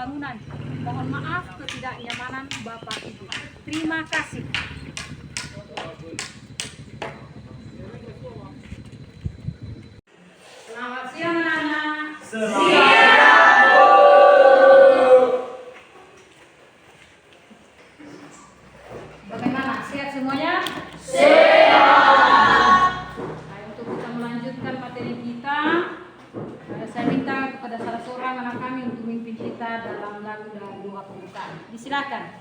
bangunan. Mohon maaf ketidaknyamanan Bapak Ibu. Terima kasih. Selamat siang anak-anak. Bagaimana? Sehat semuanya? Untuk kita melanjutkan materi kita, saya minta kepada salah seorang anak kami untuk memimpin kita dalam lagu dan doa pembukaan. Disilakan.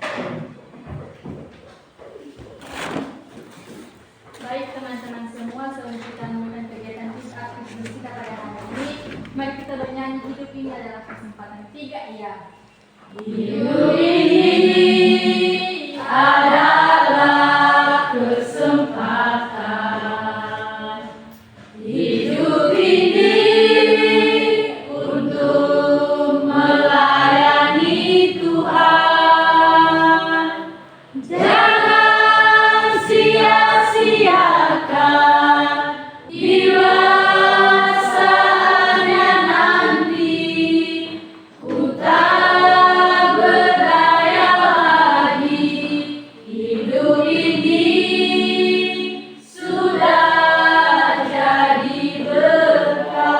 Baik teman-teman semua, sebelum kita memulai kegiatan aktivitas kita pada hari ini, mari kita bernyanyi hidup ini adalah kesempatan. 3 iya. Hidup ini adalah kesempatan. Hidup ini untuk melayani Tuhan. Jangan sia-siakan di masanya nanti. Ku tak berdaya lagi. Hidup ini sudah jadi berkah.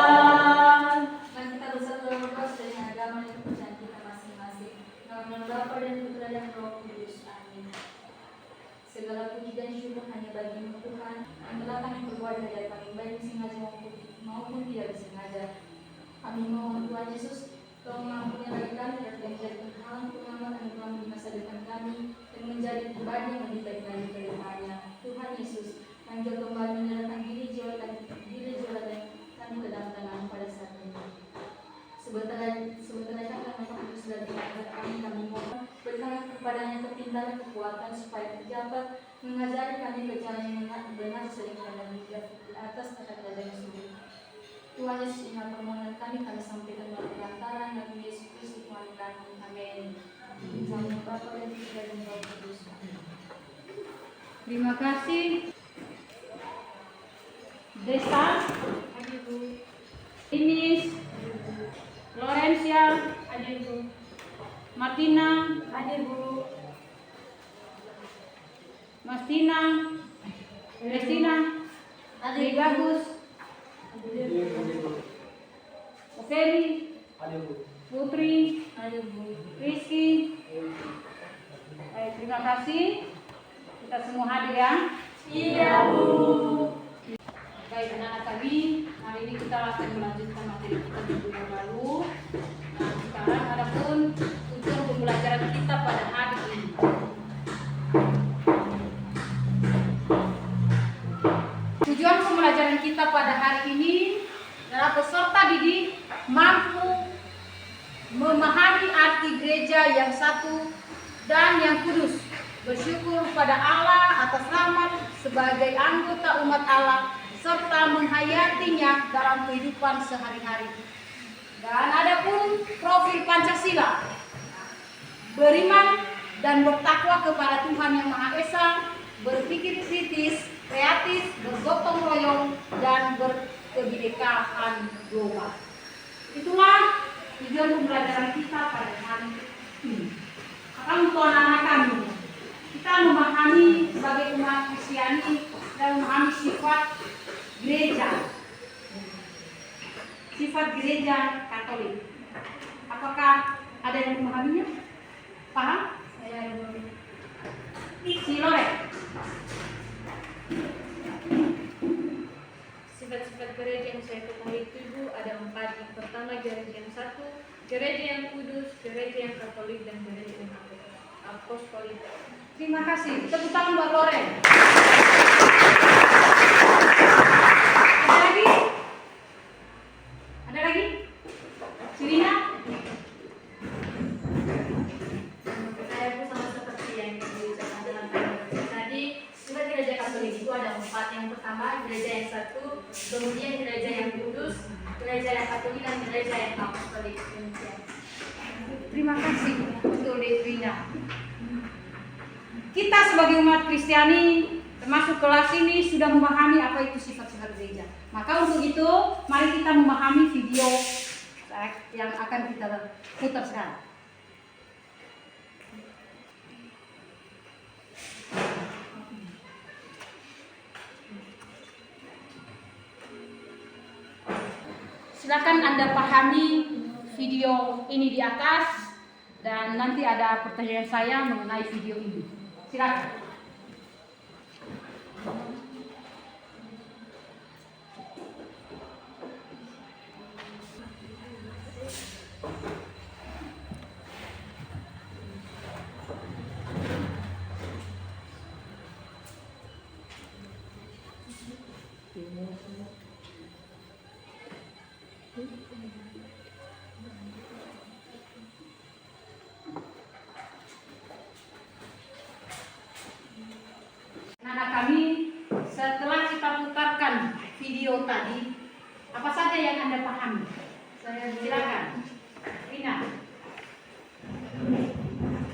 Mari kita bersatu dalam doa dengan agama dan kepercayaan kita masing-masing. Dalam nama Bapa dan Putra dan Roh Kudus. Amin. Segala puji dan syukur hanya bagi-Mu Tuhan, yang telah kami berbuat dari kami baik sengaja maupun tidak disengaja. Kami mohon Tuhan Yesus, Kau mampunya bagi kami dan menjadi penghalang pengamal dan kami di masa depan kami dan menjadi pribadi yang lebih baik lagi ke depannya. Tuhan Yesus, Engkau kembali menyerahkan diri jiwa dan kami ke dalam tangan pada saat ini. Sebentar datang Roh Kudus dari kami mohon berikan kepadanya kepintaran kekuatan supaya terjabat mengajari kami ke jalan yang benar sesuai dengan di atas kata-kata yang suci. Tuhan Yesus, ingat permohonan kami sampaikan melalui lantaran Nabi Yesus Kristus Tuhan kami. Amin. Dalam Bapa dan Putra dan Roh Kudus. Terima kasih. Desa, Inis, Lorencia, Martina, Mastina, Restina, Bagus, Ofeli, Putri, Rizky. Baik, terima kasih. Kita semua hadir ya. Iya, Bu. Baik anak-anak kami, hari ini kita akan melanjutkan materi kita minggu yang lalu. Nah, sekarang adapun tujuan pembelajaran kita pada hari ini. Tujuan pembelajaran kita pada hari ini adalah peserta didik mampu memahami arti gereja yang satu dan yang kudus, bersyukur pada Allah atas rahmat sebagai anggota umat Allah serta menghayatinya dalam kehidupan sehari-hari. Dan adapun profil Pancasila, beriman dan bertakwa kepada Tuhan Yang Maha Esa, berpikir kritis, kreatif, bergotong royong, dan berkebinekaan global. Itulah tujuan pembelajaran kita pada hari ini. Akan untuk anak-anak kami, kita memahami sebagai umat Kristiani dan memahami sifat gereja, sifat gereja Katolik. Apakah ada yang memahaminya? Paham? Saya si Lore. Sifat-sifat gereja yang saya ketahui itu Ibu ada 4. Yang pertama gereja yang satu, gereja yang kudus, gereja yang katolik, dan gereja yang apostolik. Terima kasih. Tepuk tangan buat Lore. Ada lagi? Ada lagi? Sirina? Saya pun sama seperti yang diucapkan dalam tadi. Sifat gereja Katolik itu ada 4. Yang pertama gereja yang satu, kemudian gereja yang kudus, gereja yang katolik, dan gereja yang apostolik. Terima kasih untuk Letrina. Kita sebagai umat Kristiani termasuk kelas ini sudah memahami apa itu sifat-sifat gereja. Maka untuk itu mari kita memahami video yang akan kita putar sekarang. Silakan Anda pahami video ini di atas dan nanti ada pertanyaan saya mengenai video ini. Silakan. Anak kami, setelah kita putarkan video tadi, apa saja yang Anda pahami? Silakan, Rina.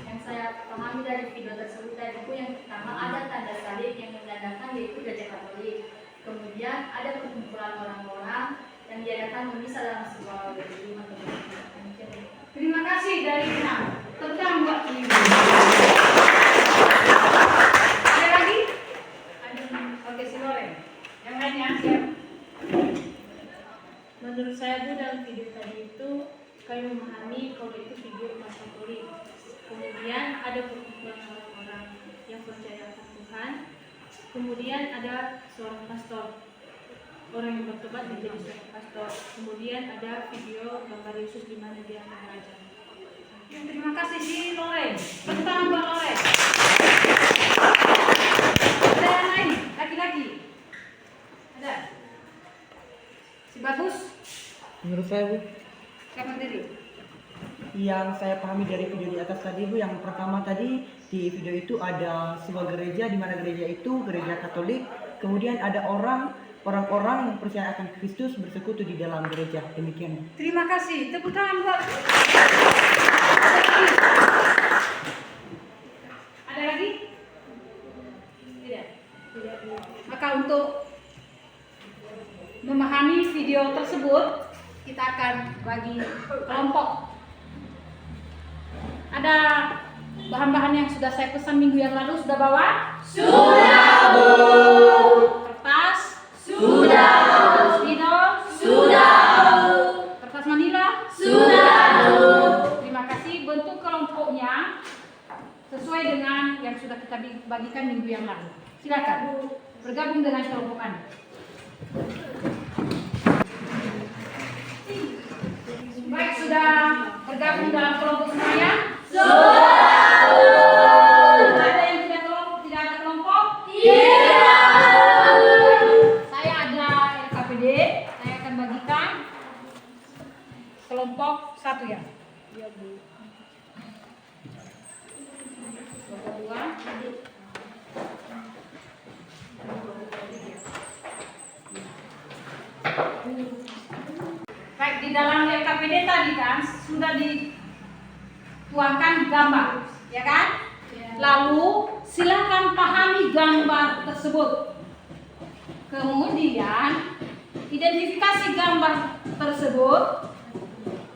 Yang saya pahami dari video tersebut tadi itu yang pertama ada tanda salib yang menandakan yaitu gereja Katolik. Kemudian ada perkumpulan orang-orang yang diadakan memisah dalam sebuah gedung. Terima kasih dari Rina. Tentang buat ini. Ada lagi? Oke, Silore. Yang lainnya siap. Menurut saya tuh dalam video tadi itu kami memahami kalau itu video umat Katolik. Kemudian ada perkumpulan orang-orang yang percaya akan Tuhan. Kemudian ada seorang pastor, orang yang bertobat menjadi seorang pastor. Kemudian ada video gambar Yesus di mana dia akan mengajar. Terima kasih si Lore. Tentang buat Lore. Ada yang lain? Laki-laki? Ada? Si Bagus? Menurut saya Bu, Siapa diri? yang saya pahami dari video di atas tadi Bu, yang pertama tadi di video itu ada sebuah gereja di mana gereja itu gereja Katolik, kemudian ada orang-orang yang percaya akan Kristus bersekutu di dalam gereja. Demikian. Terima kasih. Tepuk tangan buat. Ada lagi? Tidak. Maka untuk memahami video tersebut, kita akan bagi kelompok. Ada bahan-bahan yang sudah saya pesan minggu yang lalu, sudah bawa? Sudah, Bu. Kertas? Sudah. Spidol? Sudah, Bu. Kertas manila? Sudah, Bu. Terima kasih. Bentuk kelompoknya sesuai dengan yang sudah kita bagikan minggu yang lalu. Silakan bergabung dengan kelompok Anda. Baik, sudah bergabung dalam kelompok semuanya? Sudah, Bu. Ada yang tidak ada kelompok? Tidak. Saya ada LKPD. Saya akan bagikan kelompok satu ya. Iya, Bu. Kelompok dua. Baik, di dalam LKPD tadi kan sudah dituangkan gambar, ya kan? Lalu silakan pahami gambar tersebut. Kemudian identifikasi gambar tersebut.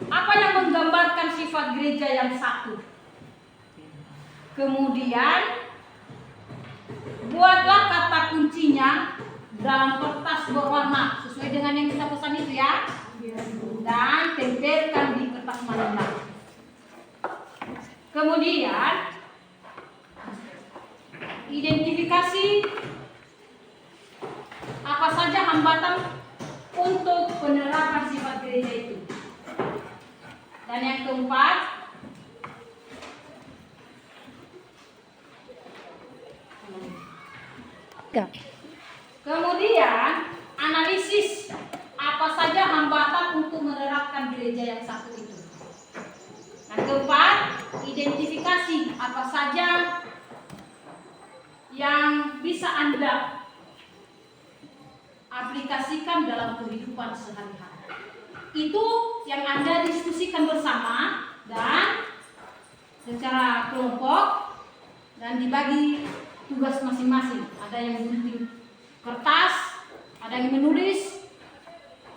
Apa yang menggambarkan sifat gereja yang satu? Kemudian buatlah kata kuncinya dalam kertas berwarna sesuai dengan yang kita pesan itu ya. Dan tempelkan di kertas manila. Kemudian identifikasi apa saja hambatan untuk penerapan sifat gereja itu. Dan yang keempat, kemudian analisis apa saja hambatan untuk menerapkan gereja yang satu itu. Yang keempat, identifikasi apa saja yang bisa Anda aplikasikan dalam kehidupan sehari-hari. Itu yang Anda diskusikan bersama dan secara kelompok dan dibagi tugas masing-masing. Ada yang gunting kertas, ada yang menulis,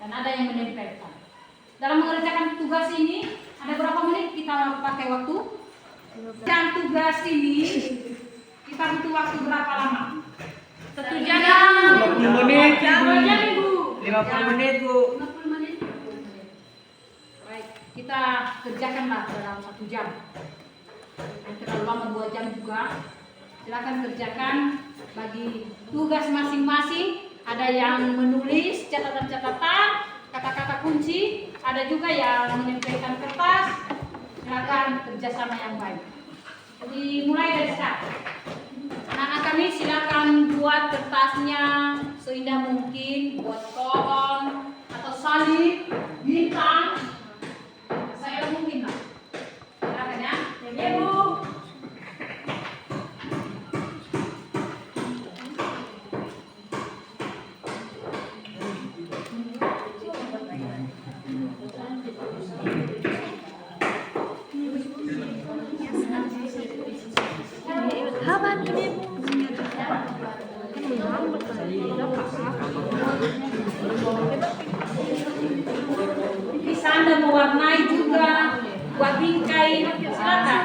dan ada yang menempelkan. Dalam mengerjakan tugas ini, ada berapa menit kita pakai waktu? Dan tugas ini kita butuh waktu berapa lama? 1 jam. 50 menit. 2 jam, Ibu. 50 menit Bu. 50 menit. kita kerjakanlah dalam 1 jam. Yang terlalu lama 2 jam juga. Silakan kerjakan bagi tugas masing-masing. Ada yang menulis catatan-catatan, kata-kata kunci, ada juga yang menempelkan kertas. Silakan kerjasama yang baik. Jadi mulai dari sekarang. Anak-anak kami silakan buat kertasnya seindah mungkin, buat pohon atau salib, bintang. Saya mungkin lah. Silakan ya. Ya Bu. Bisa Anda mewarnai juga, buat bingkai, silakan.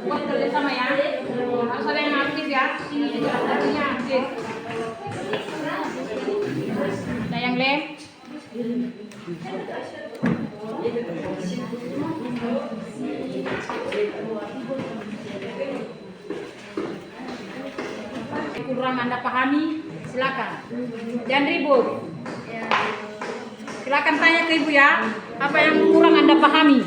Buat kerjasama ya, harus ada yang aktif ya. Sini juga artinya aktif. Ada yang lem? Kurang Anda pahami, silakan. Jangan ribut. Silakan tanya ke Ibu ya, apa yang kurang Anda pahami.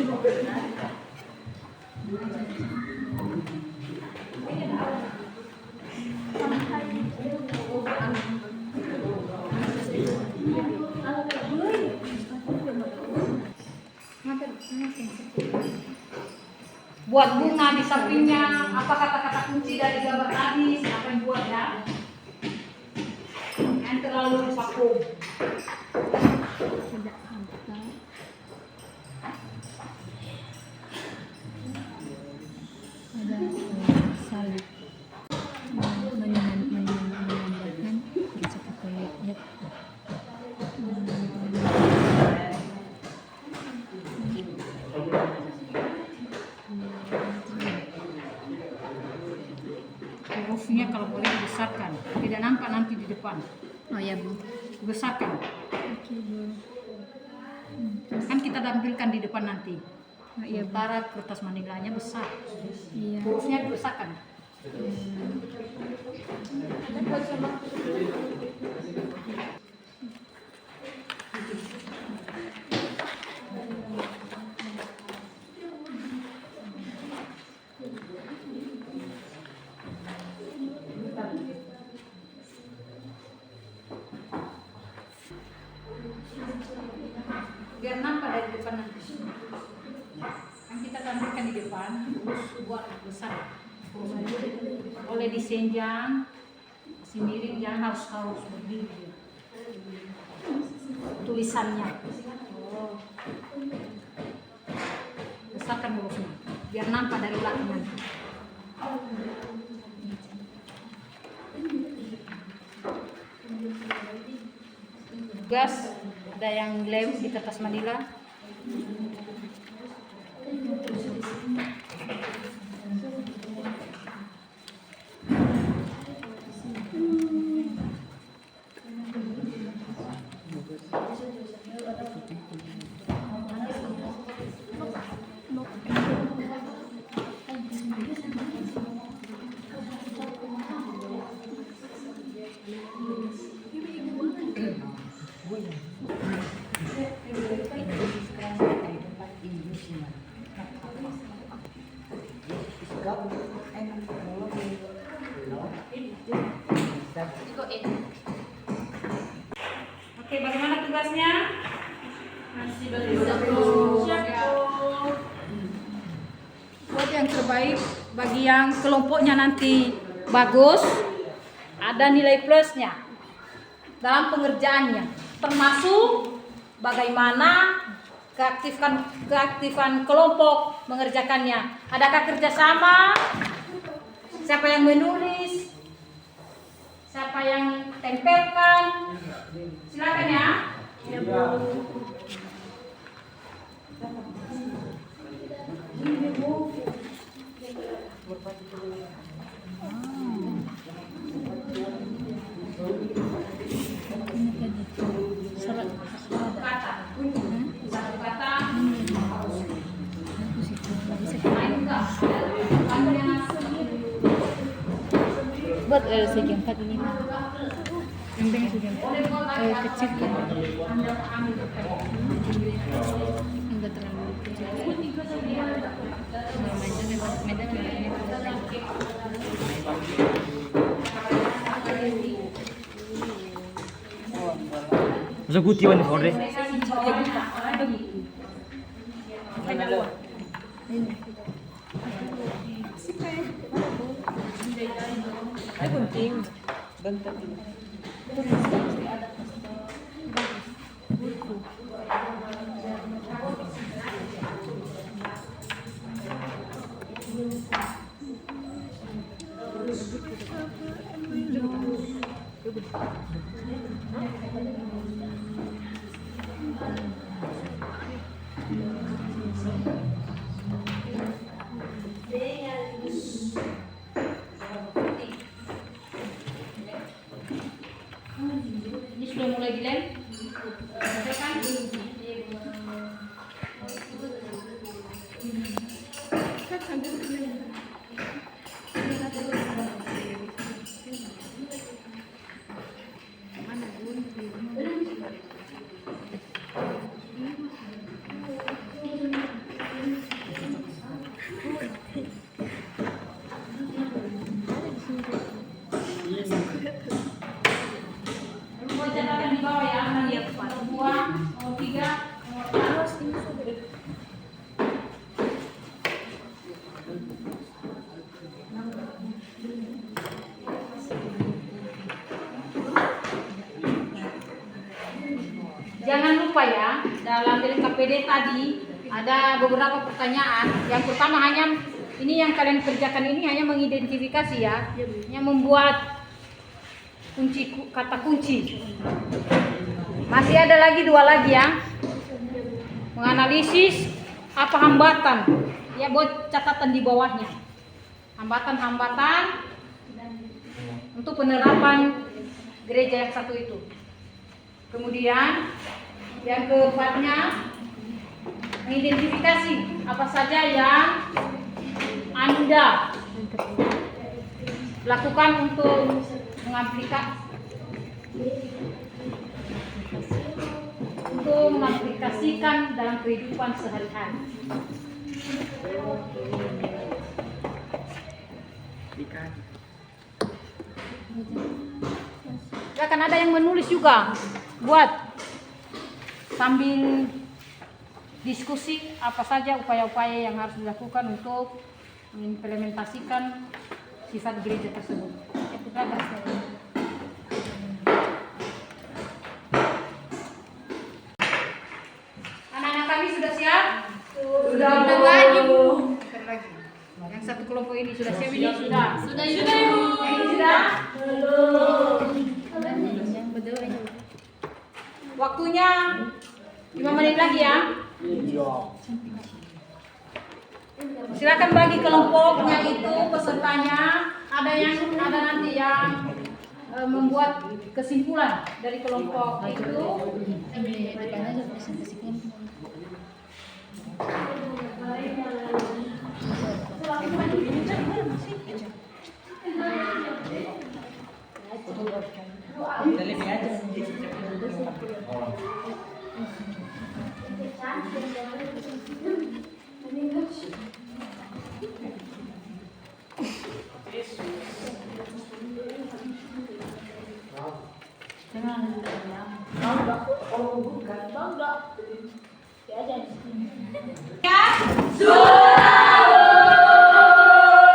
Buat bunga di sampingnya, apa kata-kata kunci dari gambar tadi, siapa yang buat ya? Yang terlalu vakum. Ada salib menambahkan gereja Katolik. Ya. Hurufnya kalau boleh dibesarkan, tidak nampak nanti di depan. Oh ya Bu. Besarkan. Kan kita tampilkan di depan nanti. Oh iya Bu. Sementara kertas manilanya besar. Iya. Hurufnya dibesarkan. Biar nampak dari depan nanti. Kan kita tampilkan di depan, terus buat besar. Boleh disenjang, masih miring, jangan harus berdiri. Tulisannya. Besarkan hurufnya, biar nampak dari belakang nanti. Tugas ada yang lem di kertas manila. Oke, bagaimana tugasnya? Masih Buat yang terbaik bagi yang kelompoknya nanti bagus, ada nilai plusnya dalam pengerjaannya, termasuk bagaimana keaktifan kelompok mengerjakannya. Adakah kerjasama? Siapa yang menulis? Siapa yang tempelkan? Silakan ya. segi 4 ini. Yang pengen segi 4 kecil kan. Enggak terlalu kecil. Medan ini. Masa guti wan kore. Ay kunting. Bantat. Ini sudah mulai dilem. Kan? Nomor catatan di bawah ya, nomor 2, nomor 3, nomor 4. Jangan lupa ya, dalam LKPD tadi ada beberapa pertanyaan. Yang pertama hanya ini yang kalian kerjakan ini hanya mengidentifikasi ya, yang membuat kata kunci. Masih ada lagi 2 lagi ya. Menganalisis apa hambatan. Ya buat catatan di bawahnya. Hambatan-hambatan untuk penerapan gereja yang satu itu. Kemudian yang keempatnya mengidentifikasi apa saja yang Anda lakukan untuk mengaplikasikan dalam kehidupan sehari-hari. Ya kan ada yang menulis juga buat sambil diskusi apa saja upaya-upaya yang harus dilakukan untuk mengimplementasikan sifat gereja tersebut. Anak-anak kami sudah siap? Sudah. Bentar lagi, Bu. Bentar lagi. Yang satu kelompok ini sudah siap ini? Sudah. Sudah, Ibu. Yang ini sudah? Belum. Waktunya 5 menit lagi ya. Silakan bagi kelompoknya itu pesertanya. Ada nanti yang membuat kesimpulan dari kelompok itu.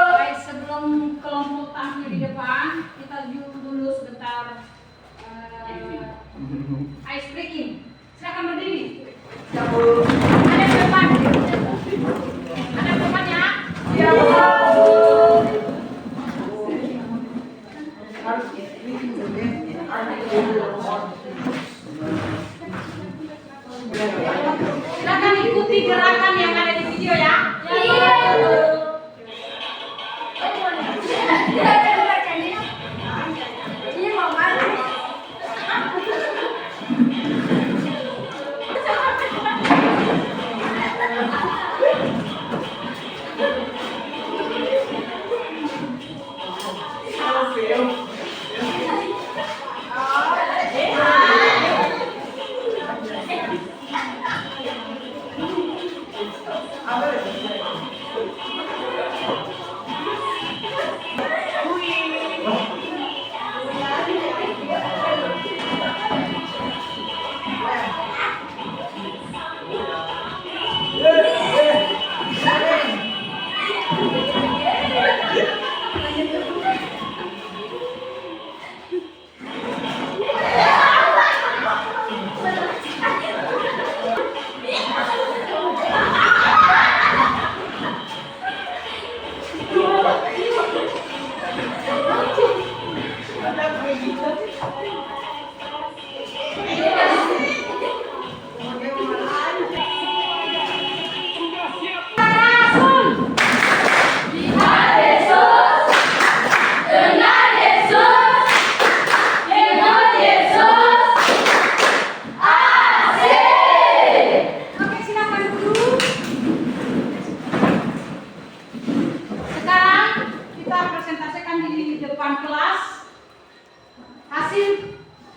Baik, sebelum kelompok tampil di depan, kita dulu sebentar ice breaking. Silakan berdiri. Ada yang depan. Ada yang depan ya? Iya. Silakan ikuti gerakan yang ada di video ya. Iya.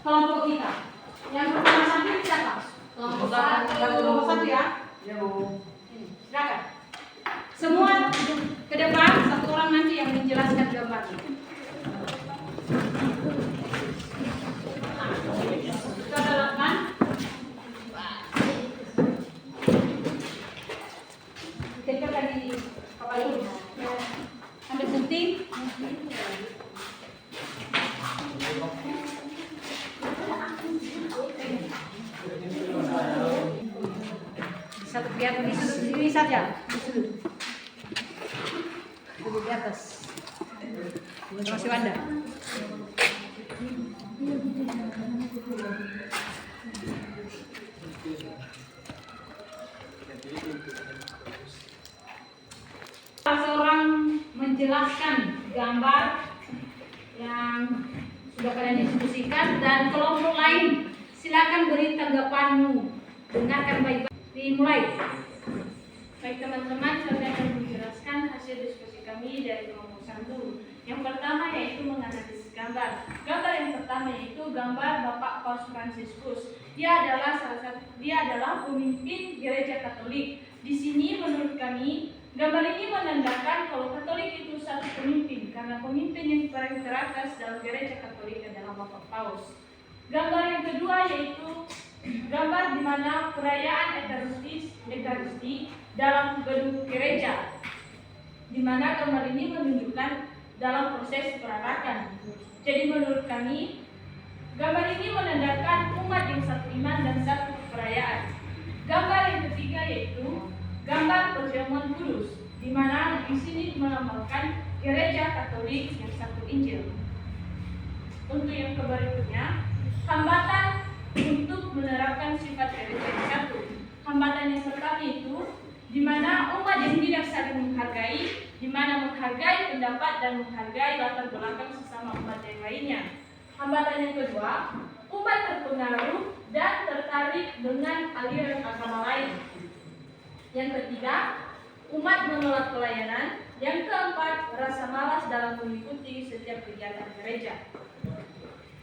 kelompok kita. Yang pertama samping siapa? Kelompok satu. Kelompok satu ya. Ini, silakan. Semua ke depan, satu orang nanti yang menjelaskan gambar. Kita terapkan. Tempelkan di kepala ini. Ambil gunting. Satu biar di sudut sini saja, di sudut. Di atas. Terima kasih Wanda. Seorang menjelaskan gambar yang sudah kalian diskusikan dan kelompok lain silakan beri tanggapanmu. Dengarkan baik-baik. Dimulai. Baik teman-teman, saya akan menjelaskan hasil diskusi kami dari kelompok 1. Yang pertama yaitu menganalisis gambar. Gambar yang pertama yaitu gambar Bapak Paus Fransiskus. Dia adalah pemimpin gereja Katolik. Di sini menurut kami gambar ini menandakan kalau Katolik itu satu pemimpin, karena pemimpin yang paling teratas dalam gereja Katolik adalah Bapak Paus. Gambar yang kedua yaitu gambar di mana perayaan Ekaristi dalam gedung gereja, di mana gambar ini menunjukkan dalam proses perarakan. Jadi menurut kami gambar ini menandakan umat yang satu iman dan satu perayaan. Gambar yang ketiga yaitu gambar perjamuan kudus, di mana di sini melambangkan gereja Katolik yang satu Injil. Untuk yang berikutnya, hambatan untuk menerapkan sifat gereja yang satu. Hambatan yang pertama itu di mana umat yang tidak saling menghargai, di mana menghargai pendapat dan menghargai latar belakang sesama umat yang lainnya. Hambatan yang kedua, umat terpengaruh dan tertarik dengan aliran agama lain. Yang ketiga, umat menolak pelayanan. Yang keempat, rasa malas dalam mengikuti setiap kegiatan gereja.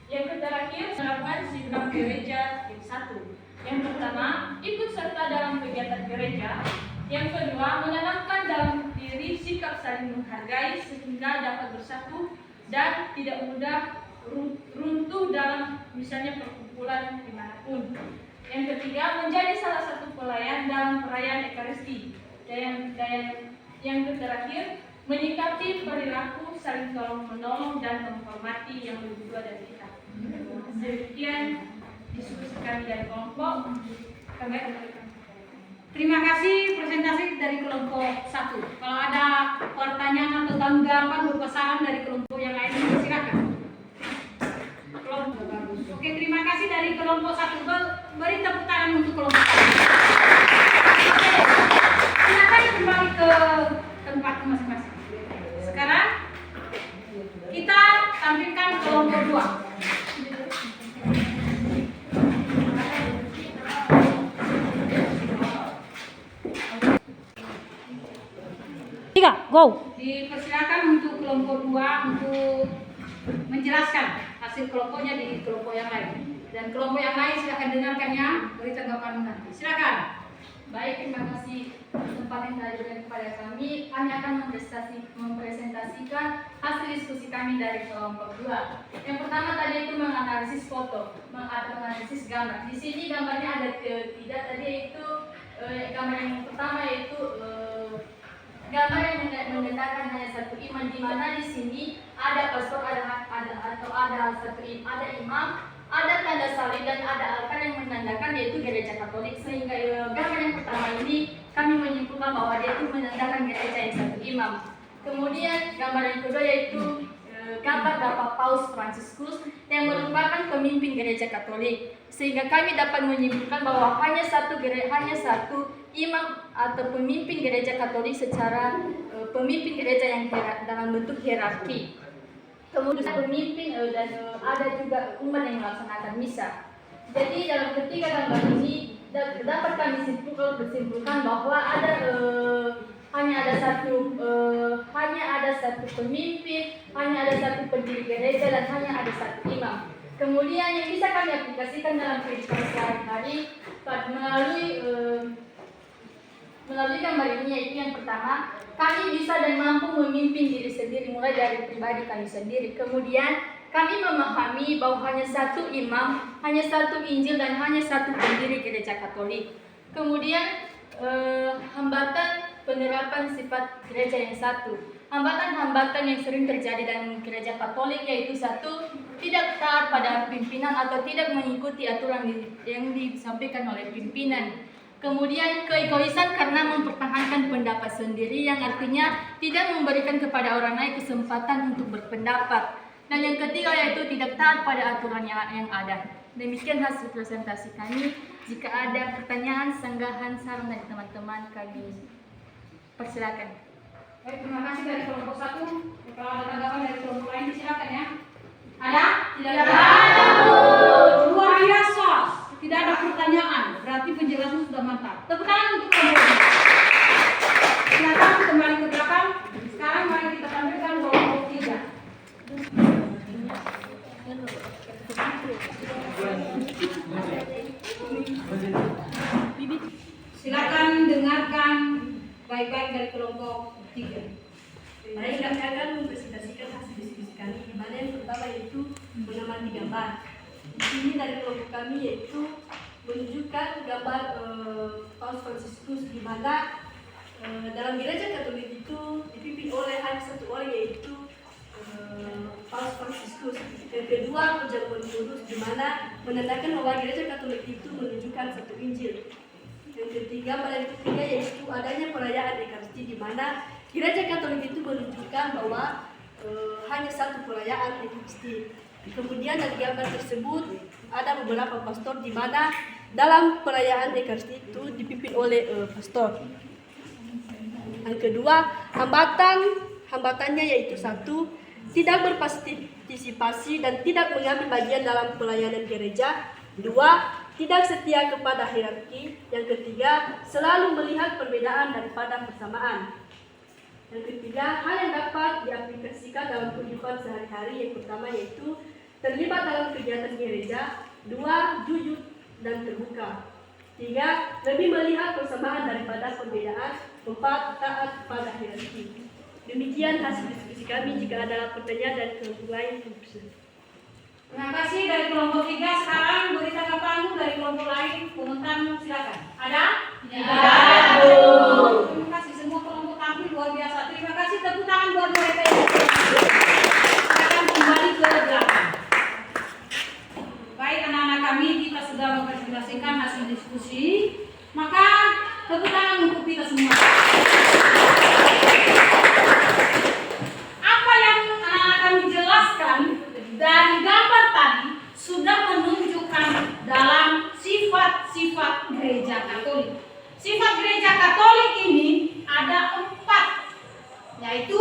Yang terakhir, menerapkan sikap gereja yang satu. Yang pertama, ikut serta dalam kegiatan gereja. Yang kedua, menanamkan dalam diri sikap saling menghargai sehingga dapat bersatu dan tidak mudah runtuh dalam misalnya perkumpulan dimanapun. Yang ketiga, menjadi salah satu pelayan dalam perayaan Ekaristi. Dan yang terakhir, menyikapi perilaku saling tolong menolong dan menghormati yang lebih tua dari kita. Demikian diskusi kami dari kelompok. Kami akan berikan. Terima kasih presentasi dari kelompok 1. Kalau ada pertanyaan atau tanggapan berupa saran dari kelompok yang lain, silakan. Kelompok bagus. Oke, terima kasih dari kelompok 1. Beri tepuk tangan untuk kelompok 1. Oke, silakan kembali ke tempat masing-masing. Sekarang kita tampilkan kelompok 2. Go. Dipersilakan untuk kelompok 2 untuk menjelaskan hasil kelompoknya di kelompok yang lain. Dan kelompok yang lain silakan dengarkan ya, beri tanggapan nanti. Silakan. Baik, terima kasih tempat yang telah diberikan kepada kami. Kami akan mempresentasikan hasil diskusi kami dari kelompok 2. Yang pertama tadi itu menganalisis foto, menganalisis gambar. Di sini gambarnya ada tidak tadi yaitu gambar yang pertama yaitu gambar yang menandakan hanya satu iman, di mana di sini ada pastor, ada satu ada imam, ada tanda salib dan ada altar yang menandakan yaitu gereja Katolik. Sehingga gambar yang pertama ini kami menyimpulkan bahwa dia itu menandakan gereja yang satu imam. Kemudian gambar yang kedua yaitu gambar Bapak Paus Fransiskus yang merupakan pemimpin gereja Katolik. Sehingga kami dapat menyimpulkan bahwa hanya satu imam atau pemimpin gereja Katolik secara pemimpin gereja yang dalam bentuk hierarki. Kemudian pemimpin dan ada juga umat yang melaksanakan misa. Jadi dalam ketiga gambar ini dapat kami bersimpulkan bahwa hanya ada satu pemimpin, hanya ada satu pendiri gereja dan hanya ada satu imam. Kemudian yang bisa kami aplikasikan dalam kehidupan sehari-hari melalui gambar ini, yaitu yang pertama, kami bisa dan mampu memimpin diri sendiri mulai dari pribadi kami sendiri. Kemudian kami memahami bahwa hanya satu imam, hanya satu Injil, dan hanya satu pendiri gereja Katolik. Kemudian hambatan penerapan sifat gereja yang satu. Hambatan-hambatan yang sering terjadi dalam gereja Katolik yaitu satu, tidak taat pada pimpinan atau tidak mengikuti aturan yang disampaikan oleh pimpinan. Kemudian keegoisan karena mempertahankan pendapat sendiri, yang artinya tidak memberikan kepada orang lain kesempatan untuk berpendapat. Dan yang ketiga yaitu tidak taat pada aturan yang ada. Demikian hasil presentasi kami. Jika ada pertanyaan, sanggahan, saran dari teman-teman, kami persilakan. Baik, terima kasih dari kelompok 1. Kalau ada tanggapan dari kelompok lain, silakan ya. Ada? Tidak ada. Luar biasa. Tidak ada pertanyaan. Berarti penjelasan sudah mantap. Tepuk tangan untuk kelompok. Silakan kembali ke belakang. Sekarang mari kita tampilkan kelompok 3. Silakan dengarkan baik-baik dari kelompok 3. Mari kami akan mempresentasikan hasil diskusi kami, di mana yang pertama yaitu mengamati gambar. Di sini dari kelompok kami yaitu menunjukkan gambar Paus Fransiskus, di mana dalam gereja Katolik itu dipimpin oleh hanya satu orang, yaitu Paus Fransiskus. Yang kedua, perjamuan kudus, di mana menandakan bahwa gereja Katolik itu menunjukkan satu Injil. Yang ketiga, pada yang ketiga yaitu adanya perayaan Ekaristi, di mana gereja Katolik itu menunjukkan bahwa hanya satu perayaan Ekaristi. Kemudian dari gambar tersebut ada beberapa pastor, di mana dalam perayaan Ekaristi itu dipimpin oleh pastor. Yang kedua, hambatannya yaitu satu, tidak berpartisipasi dan tidak mengambil bagian dalam pelayanan gereja. Dua, tidak setia kepada hierarki. Yang ketiga, selalu melihat perbedaan daripada persamaan. Yang ketiga, hal yang dapat diaplikasikan dalam kehidupan sehari-hari, yang pertama yaitu terlibat dalam kegiatan gereja. Dua, jujur dan terbuka. Tiga, lebih melihat persamaan daripada perbedaan. Empat, taat pada hierarki. Demikian hasil diskusi kami. Jika ada pertanyaan dari kelompok lain, Terima kasih dari kelompok 3. Sekarang beri tanggapan dari kelompok lain. Komentar silakan. Ada? Tidak ada, Bu. Terima kasih semua kelompok tampil luar biasa. Terima kasih, tepuk tangan buat mereka. Akan kembali ke belakang. Baik anak-anak kami, kita sudah mempresentasikan hasil diskusi. Maka tepuk tangan untuk kita semua. Apa yang anak-anak kami jelaskan dari gambar tadi sudah menunjukkan dalam sifat-sifat gereja Katolik. Sifat gereja Katolik ini ada 4, yaitu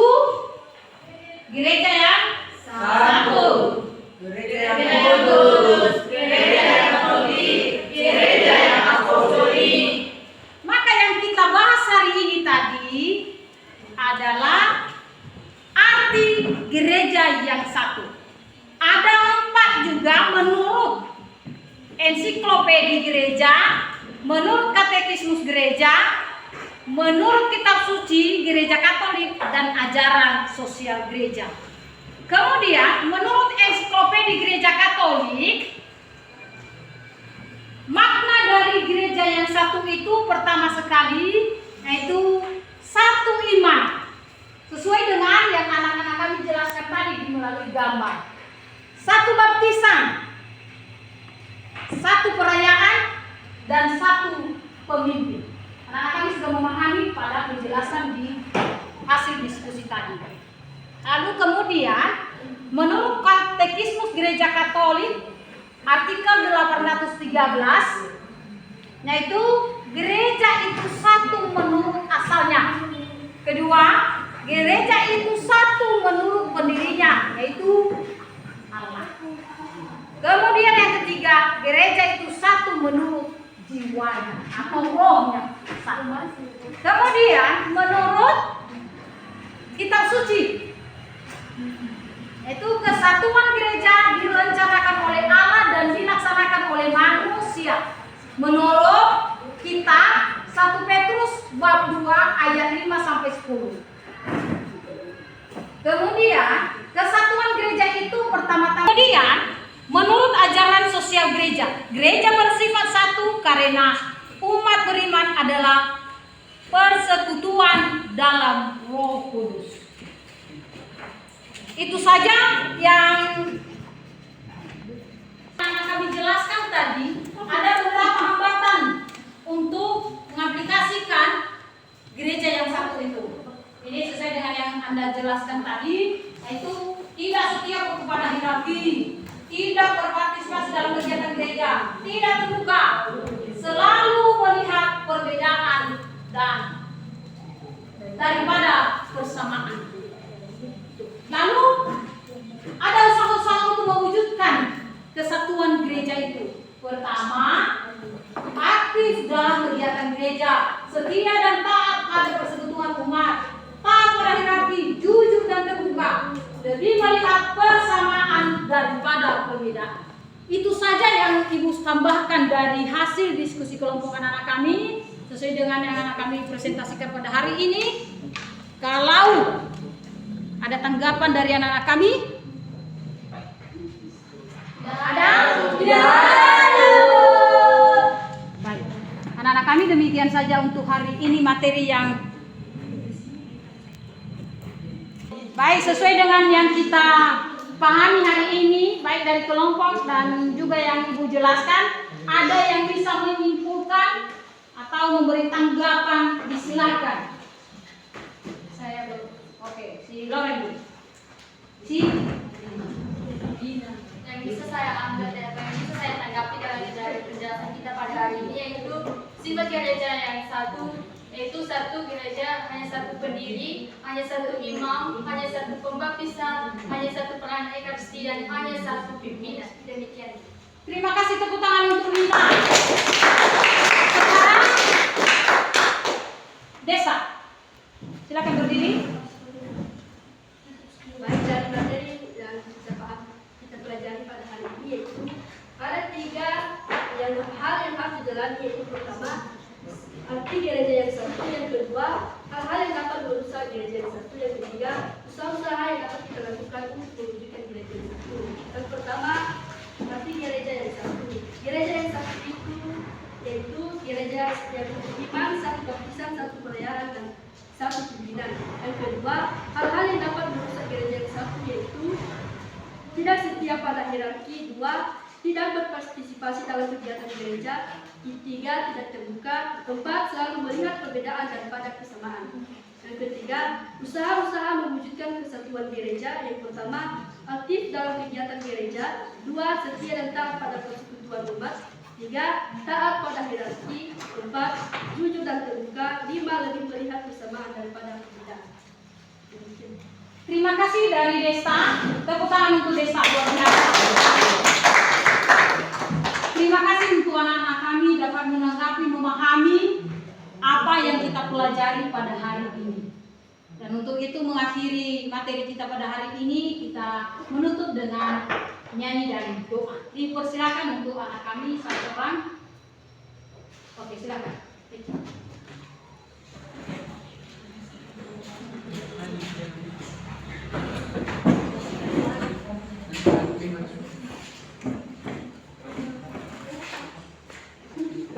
gereja yang satu, gereja yang kudus, gereja yang katolik, gereja yang apostolik. Maka yang kita bahas hari ini tadi adalah arti gereja yang satu. Ada 4 juga menurut ensiklopedia gereja, menurut katekismus gereja, menurut kitab suci gereja Katolik, dan ajaran sosial gereja. Kemudian menurut ensiklopedia gereja Katolik, makna dari gereja yang satu itu pertama sekali yaitu satu iman. Sesuai dengan yang anak-anak kami jelaskan tadi melalui gambar. Satu baptisan, satu perayaan, dan satu pemimpin. Anak-anak kami sudah memahami pada penjelasan di hasil diskusi tadi. Lalu kemudian menurut katekismus gereja Katolik artikel 813, yaitu gereja itu satu menurut asalnya. Kedua, gereja itu satu menurut pendirinya, yaitu Allah. Kemudian yang ketiga, gereja itu satu menurut jiwanya atau rohnya. Kemudian menurut kitab suci, yaitu kesatuan gereja direncanakan oleh gereja. Gereja bersifat satu karena umat beriman adalah persekutuan dalam Roh Kudus. Itu saja yang kami jelaskan tadi. Ada beberapa hambatan untuk mengaplikasikan gereja yang satu itu. Ini sesuai dengan yang Anda jelaskan tadi, yaitu tidak setia kepada hierarki, tidak berpartisipasi dalam kegiatan gereja, tidak terbuka, selalu melihat perbedaan dan daripada persamaan. Lalu ada usaha-usaha untuk mewujudkan kesatuan gereja itu. Pertama, aktif dalam kegiatan gereja, setia dan taat pada persekutuan umat, taat pada hierarki, jujur dan terbuka, lebih melihat persamaan daripada perbedaan. Itu saja yang Ibu tambahkan dari hasil diskusi kelompok anak-anak kami, sesuai dengan yang anak kami presentasikan pada hari ini. Kalau ada tanggapan dari anak-anak kami? Ada? Tidak ada. Baik. Anak-anak kami, demikian saja untuk hari ini materi yang baik sesuai dengan yang kita pahami hari ini, baik dari kelompok dan juga yang Ibu jelaskan. Ada yang bisa menyimpulkan atau memberi tanggapan, disilakan. Saya belum. Oke, si Loren dulu. Si Yang bisa saya ambil dan yang bisa saya tanggapi dari penjelasan kita pada hari ini yaitu sifat gereja yang satu, yaitu satu gereja hanya satu pendiri, hanya satu imam, hanya satu pembaptisan, hanya satu pelayanan ekaristi dan hanya satu pimpinan. Demikian. terima kasih, tepuk tangan untuk Nina. Sekarang Desa. Silakan berdiri. Baik, dari materi yang kita pelajari pada hari ini yaitu ada 3 hal yang harus dijalani, yaitu pertama arti gereja yang satu, yang kedua hal-hal yang dapat merusak gereja yang satu, yang ketiga usaha-usaha yang dapat kita lakukan untuk mewujudkan gereja yang satu. Yang pertama, arti gereja yang satu. Gereja yang satu itu yaitu gereja yang beriman, satu baptisan, satu pelayanan dan satu pimpinan. Yang kedua, hal-hal yang dapat merusak gereja yang satu yaitu tidak setia pada hierarki. 2, tidak berpartisipasi dalam kegiatan gereja. 3, tidak terbuka. 4, selalu melihat perbedaan daripada kesamaan. Yang ketiga, usaha-usaha mewujudkan kesatuan gereja. Yang pertama, aktif dalam kegiatan gereja. 2, setia dan taat pada persekutuan umat. 3, taat pada hierarki. 4, jujur dan terbuka. 5, lebih melihat kesamaan daripada perbedaan. Terima kasih dari Desa. Tepuk tangan untuk Desa luar biasa. Terima kasih untuk anak-anak kami dapat menanggapi, memahami apa yang kita pelajari pada hari ini. Dan untuk itu mengakhiri materi kita pada hari ini, kita menutup dengan nyanyi dan doa. Dipersilakan untuk anak kami satu orang. Oke, silakan.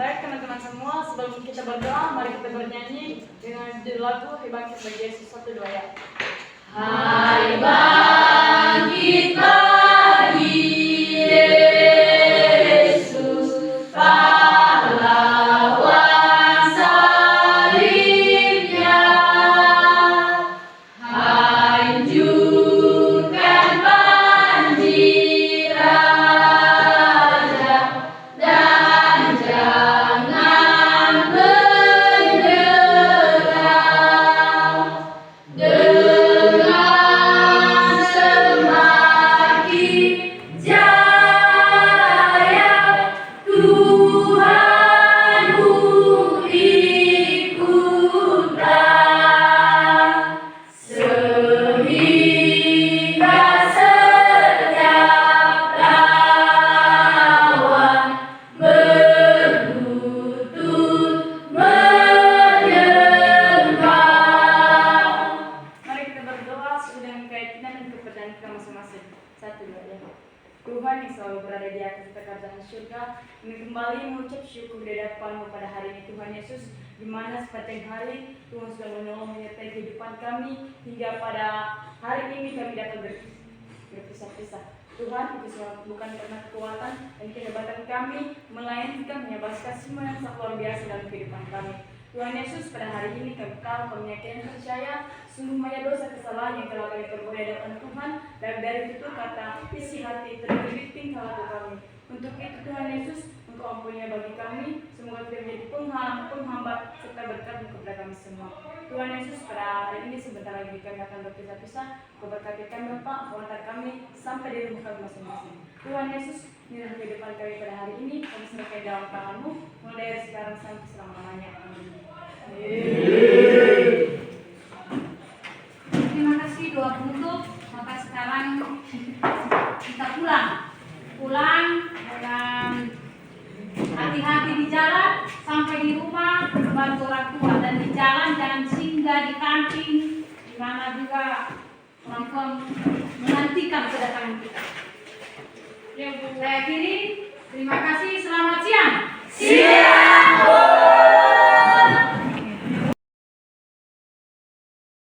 Baik teman-teman semua, sebelum kita berdoa, mari kita bernyanyi dengan judul lagu Hai Bangkit Bagi Yesus. 1, 2 ya. Hai bangkit bagi Yesus, pahlawan salibnya, hancurkan banjir raja dan jangan menyerah. Dengan Tuhan yang selalu berada di atas kerajaan surga, kami kembali mengucap syukur di hadapan-Mu pada hari ini Tuhan Yesus, di mana sepanjang hari Tuhan sudah menolong menyertai kehidupan kami hingga pada hari ini kami dapat berpisah-pisah. Tuhan, itu semua bukan karena kekuatan dan kehebatan kami, melainkan hanya balas kasih-Mu yang sangat luar biasa dalam kehidupan kami. Tuhan Yesus, pada hari ini kami yakin percaya sungguh banyak dosa kesalahan yang telah kami perbuat di hadapan Tuhan, dan dari itu kata isi hati terlilit tingkah laku kami. Untuk itu Tuhan Yesus, Engkau ampuninya bagi kami, semoga tidak menjadi penghalang, penghambat serta berkat-Mu kepada kami semua. Tuhan Yesus, pada hari ini sebentar lagi kami akan berpisah-pisah. Kau berkati kami Bapak, mengantar kami sampai di rumah kami masing-masing. Tuhan Yesus, inilah kehidupan kami pada hari ini, kami serahkan dalam tangan-Mu, mulai dari sekarang sampai selama-lamanya. Amin. Terima kasih doa penutup. Maka sekarang kita pulang dengan hati-hati di jalan, sampai di rumah bantu orang tua, dan di jalan jangan singgah di kantin di mana juga orang tua menantikan kedatangan kita. Saya akhiri. Terima kasih.